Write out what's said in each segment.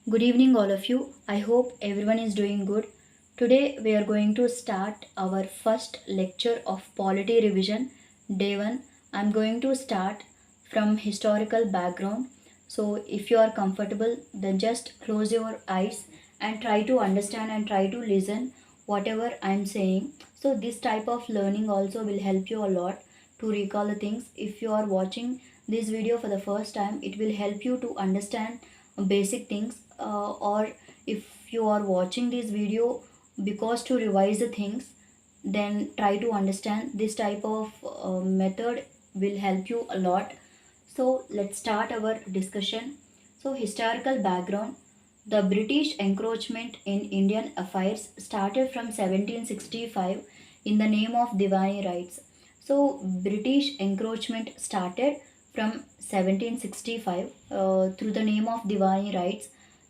Good evening, all of you. I hope everyone is doing good. Today, we are going to start our first lecture of Polity Revision, Day 1. I'm going to start from historical background. So, if you are comfortable, then just close your eyes and try to understand and try to listen whatever I'm saying. So, this type of learning also will help you a lot to recall the things. If you are watching this video for the first time, it will help you to understand basic things, or if you are watching this video because to revise the things, then try to understand this type of method will help you a lot. So let's start our discussion. So historical background: the British encroachment in Indian affairs started from 1765 in the name of Diwani rights. So British encroachment started from 1765 through the name of Diwani rights.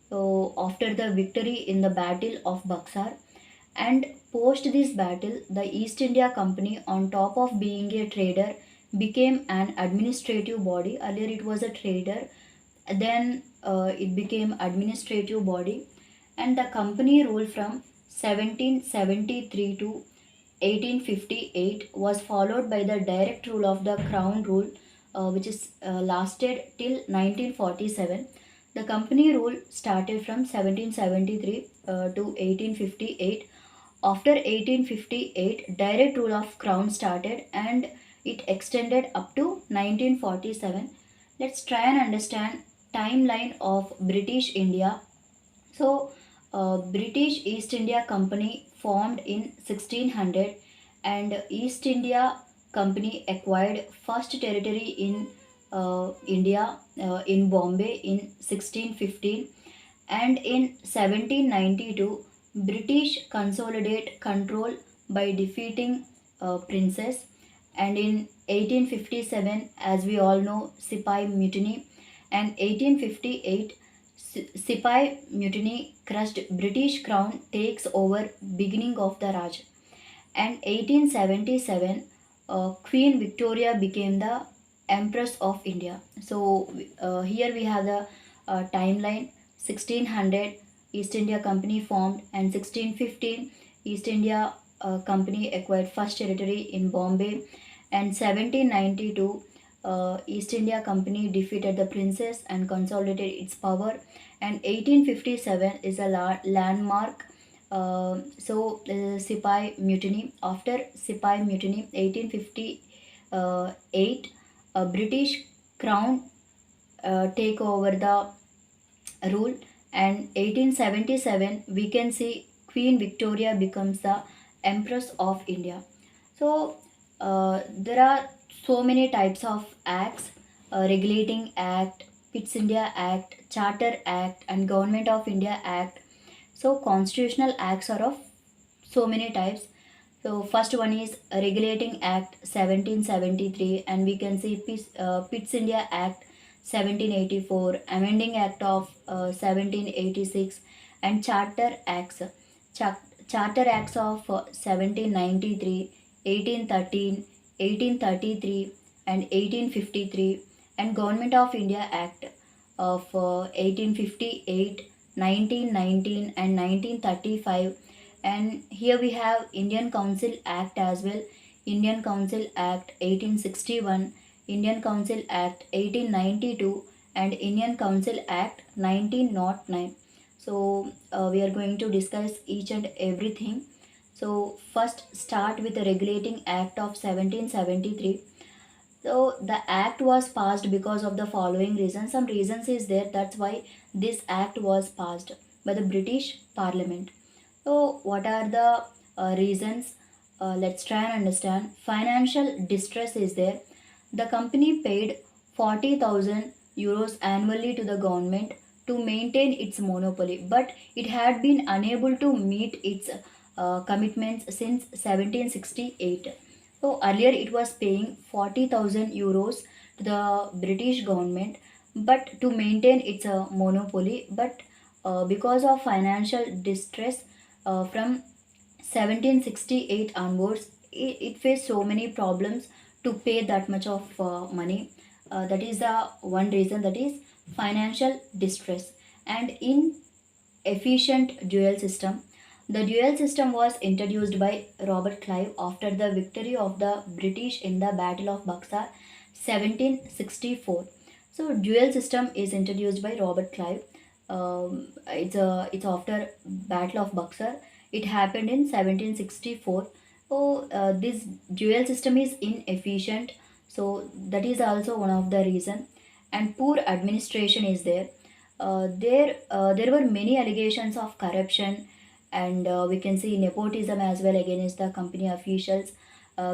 So after the victory in the Battle of Buxar, and post this battle, the East India Company, on top of being a trader, became an administrative body. Earlier it was a trader, then it became administrative body, and the company rule from 1773 to 1858 was followed by the direct rule of the crown rule, which is lasted till 1947. The company rule started from 1773 to 1858. After 1858, direct rule of crown started and it extended up to 1947. Let's try and understand timeline of British India. So, British East India Company formed in 1600, and East India Company acquired first territory in India, in Bombay in 1615, and in 1792 British consolidate control by defeating princes, and in 1857, as we all know, Sipai Mutiny, and 1858 Sipai Mutiny crushed British crown takes over beginning of the Raj, and 1877 Queen Victoria became the Empress of India. So here we have the timeline: 1600 East India Company formed, and 1615 East India Company acquired first territory in Bombay, and 1792 East India Company defeated the princes and consolidated its power, and 1857 is a landmark. Sipai Mutiny. After Sipai Mutiny, 1858, British Crown take over the rule, and 1877 we can see Queen Victoria becomes the Empress of India. So there are so many types of acts: Regulating Act, Pitt's India Act, Charter Act, and Government of India Act. So constitutional acts are of so many types. So first one is Regulating Act 1773, and we can see Pitt's India Act 1784, Amending Act of 1786, and Charter Acts of 1793, 1813, 1833, and 1853, and Government of India Act of 1858, 1919, and 1935. And here we have Indian Council Act as well: Indian Council Act 1861, Indian Council Act 1892, and Indian Council Act 1909. So we are going to discuss each and everything. So first start with the Regulating Act of 1773. So the act was passed because of the following reasons. Some reasons is there, that's why this act was passed by the British Parliament. So what are the reasons? Let's try and understand. Financial distress is there. The company paid 40,000 euros annually to the government to maintain its monopoly, but it had been unable to meet its commitments since 1768. So earlier it was paying 40,000 euros to the British government, but to maintain its monopoly. But because of financial distress from 1768 onwards, it faced so many problems to pay that much of money. That is the one reason, that is financial distress. And in efficient dual system. The dual system was introduced by Robert Clive after the victory of the British in the Battle of Buxar 1764. So dual system is introduced by Robert Clive. It's after Battle of Buxar. It happened in 1764. So this dual system is inefficient. So that is also one of the reason. And poor administration is there. There were many allegations of corruption, and we can see nepotism as well against the company officials.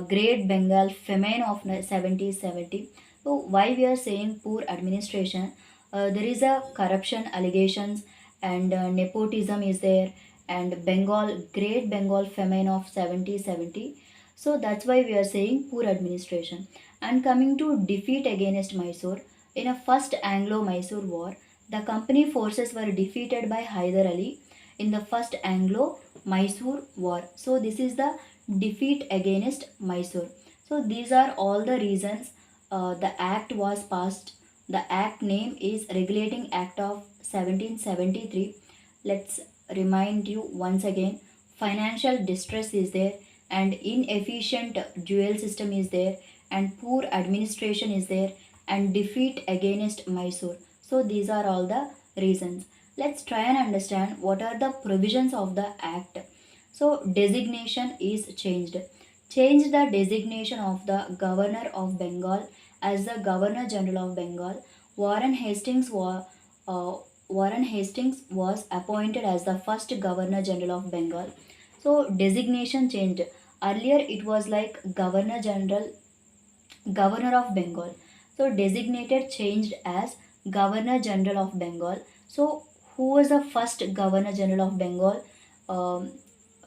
Great Bengal famine of 1770. So why we are saying poor administration? There is a corruption allegations, and nepotism is there, and Great Bengal famine of 1770. So that's why we are saying poor administration. And coming to defeat against Mysore, in a first Anglo-Mysore war, the company forces were defeated by Hyder Ali in the first Anglo-Mysore war. So this is the defeat against Mysore. So these are all the reasons the act was passed. The act name is Regulating Act of 1773. Let's remind you once again. Financial distress is there, and inefficient dual system is there, and poor administration is there, and defeat against Mysore. So these are all the reasons. Let's try and understand what are the provisions of the act. So designation is changed. Change the designation of the Governor of Bengal as the Governor General of Bengal. Warren Hastings was Warren Hastings was appointed as the first Governor General of Bengal. So designation changed. Earlier it was like Governor General, Governor of Bengal. So designated changed as Governor General of Bengal. So who was the first Governor General of Bengal?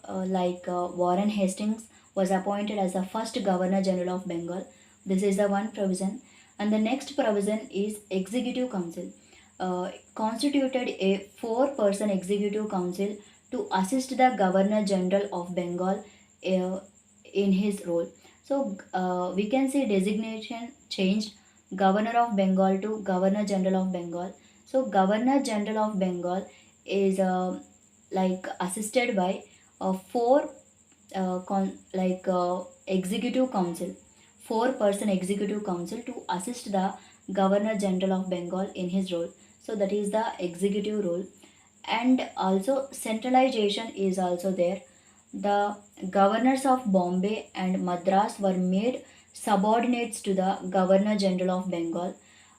Warren Hastings was appointed as the first Governor General of Bengal. This is the one provision. And the next provision is Executive Council. Constituted a four-person Executive Council to assist the Governor General of Bengal in his role. So we can see designation changed, Governor of Bengal to Governor General of Bengal. So Governor General of Bengal is assisted by four executive council, four-person executive council to assist the Governor General of Bengal in his role. So that is the executive role. And also centralization is also there. The governors of Bombay and Madras were made subordinates to the Governor General of Bengal.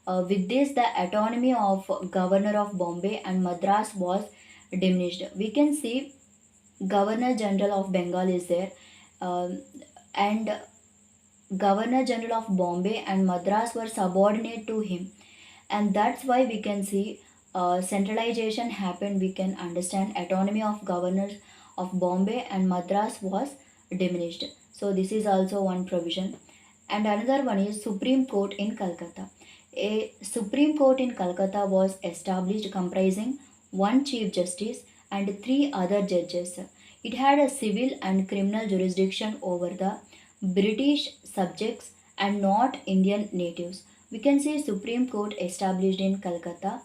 With this, the autonomy of Governor of Bombay and Madras was diminished. We can see Governor General of Bengal is there, and Governor General of Bombay and Madras were subordinate to him, and that's why we can see centralization happened. We can understand autonomy of governors of Bombay and Madras was diminished. So this is also one provision. And another one is Supreme Court in Calcutta. A Supreme Court in Calcutta was established comprising one Chief Justice and three other judges. It had a civil and criminal jurisdiction over the British subjects and not Indian natives. We can see Supreme Court established in Calcutta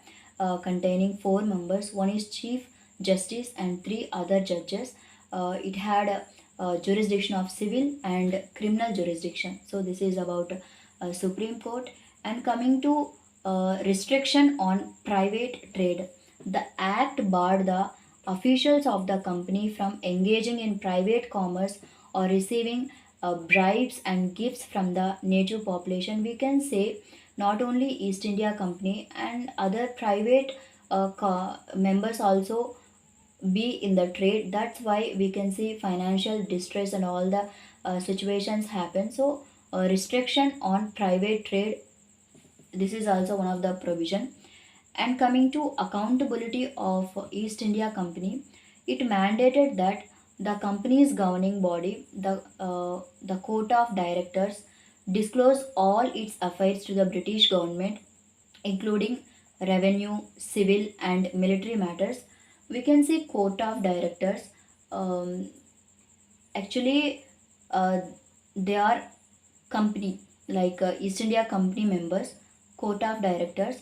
containing four members. One is Chief Justice and three other judges. It had a jurisdiction of civil and criminal jurisdiction. So this is about Supreme Court. And coming to restriction on private trade, the act barred the officials of the company from engaging in private commerce or receiving bribes and gifts from the native population. We can say not only East India Company and other private members also be in the trade. That's why we can see financial distress and all the situations happen. So restriction on private trade, this is also one of the provision. And coming to accountability of East India Company, it mandated that the company's governing body, the court of directors, disclose all its affairs to the British government, including revenue, civil, and military matters. We can see court of directors. Um, Actually, they are company East India Company members, court of directors.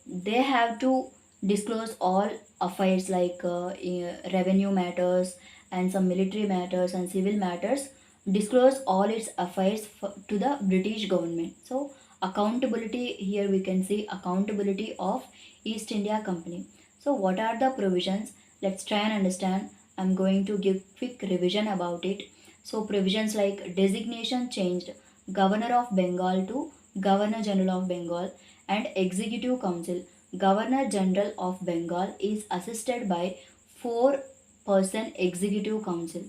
They have to disclose all affairs like revenue matters and some military matters and civil matters, disclose all its affairs to the British government. So accountability, here we can see accountability of East India Company. So what are the provisions? Let's try and understand. I'm going to give quick revision about it. So provisions like designation changed, Governor of Bengal to Governor General of Bengal, and Executive Council. Governor General of Bengal is assisted by four-person Executive Council,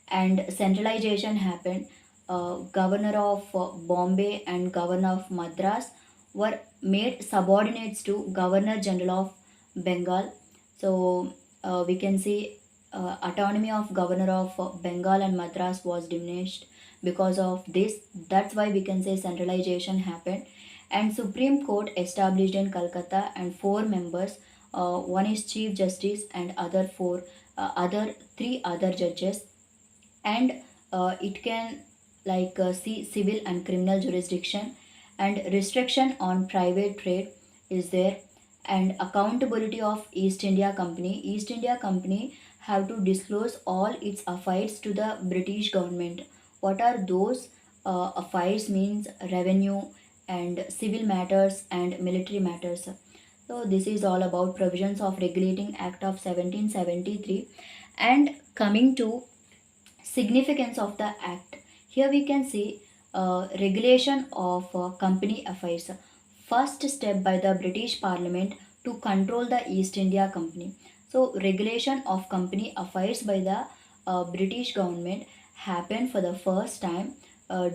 and centralization happened. Governor of Bombay and Governor of Madras were made subordinates to Governor General of Bengal. So we can see autonomy of Governor of Bengal and Madras was diminished because of this. That's why we can say centralization happened. And Supreme Court established in Calcutta, and four members. One is Chief Justice and other three other judges, and it can see civil and criminal jurisdiction, and restriction on private trade is there, and accountability of East India Company. East India Company have to disclose all its affairs to the British government. What are those affairs? Means revenue and civil matters and military matters. So this is all about provisions of Regulating Act of 1773. And coming to significance of the act, here we can see regulation of company affairs, first step by the British Parliament to control the East India Company. So regulation of company affairs by the British government happened for the first time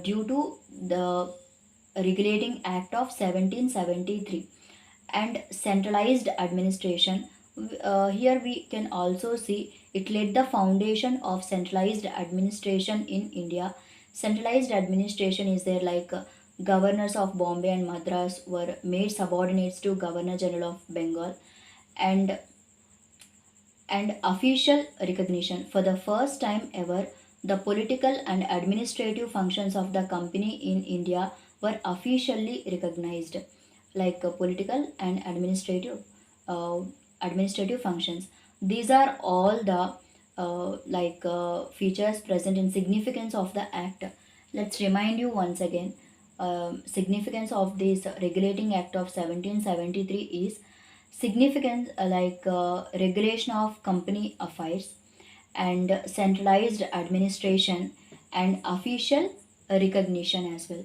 due to the Regulating Act of 1773. And centralized administration, here we can also see it laid the foundation of centralized administration in India. Centralized administration is there governors of Bombay and Madras were made subordinates to Governor General of Bengal. And and official recognition, for the first time ever, the political and administrative functions of the company in India were officially recognized, political and uh, administrative functions. These are all the features present in significance of the act. Let's remind you once again. Significance of this Regulating Act of 1773 is significant, regulation of company affairs and centralized administration and official recognition as well.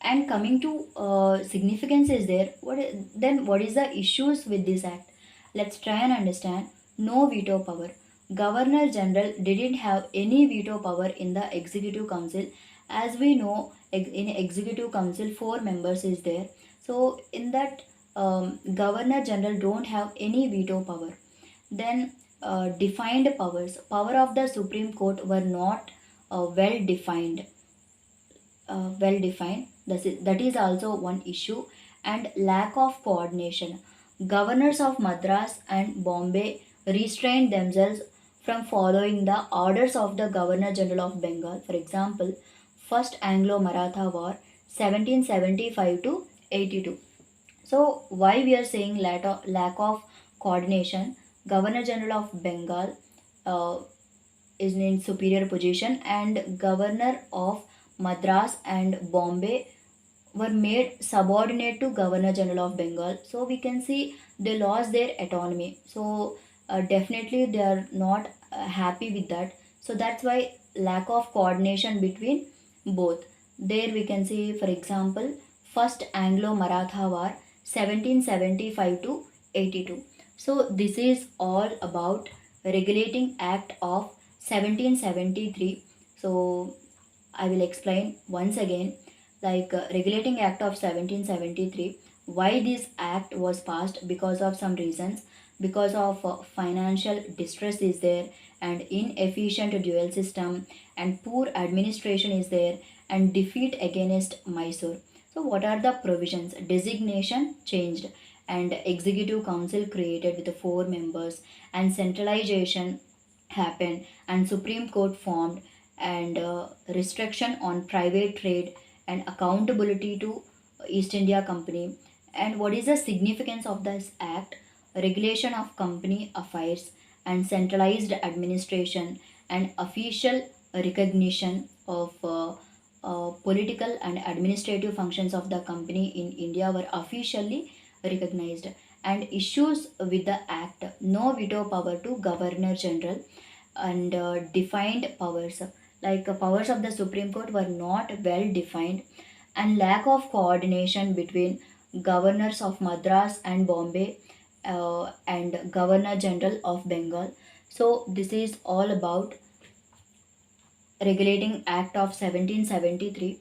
And coming to significance is there, then what is the issues with this act? Let's try and understand. No veto power. Governor General didn't have any veto power in the Executive Council. As we know, in Executive Council, four members is there. So in that, Governor General don't have any veto power. Then defined powers. Power of the Supreme Court were not well defined. That is also one issue. And lack of coordination. Governors of Madras and Bombay restrained themselves from following the orders of the Governor General of Bengal. For example, First Anglo-Maratha War, 1775 to 82. So why we are saying lack of coordination? Governor General of Bengal uh, is in superior position, and Governor of Madras and Bombay were made subordinate to Governor General of Bengal. So we can see they lost their autonomy. So definitely they are not happy with that. So that's why lack of coordination between both. There we can see, for example, First Anglo-Maratha War, 1775 to 82. So this is all about Regulating Act of 1773. So I will explain once again, Regulating Act of 1773. Why this act was passed? Because of some reasons. Because of financial distress is there, and inefficient dual system, and poor administration is there, and defeat against Mysore. So what are the provisions? Designation changed, and Executive Council created with the four members, and centralization happened, and Supreme Court formed, and restriction on private trade, and accountability to East India Company. And what is the significance of this act? regulation of company affairs, and centralized administration and official recognition of political and administrative functions of the company in India were officially recognized. And issues with the act: no veto power to Governor General, and defined powers, like powers of the Supreme Court were not well defined, and lack of coordination between governors of Madras and Bombay, and Governor General of Bengal. So this is all about Regulating Act of 1773.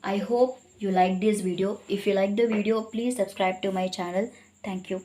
I hope you like this video. If you like the video, please subscribe to my channel. Thank you.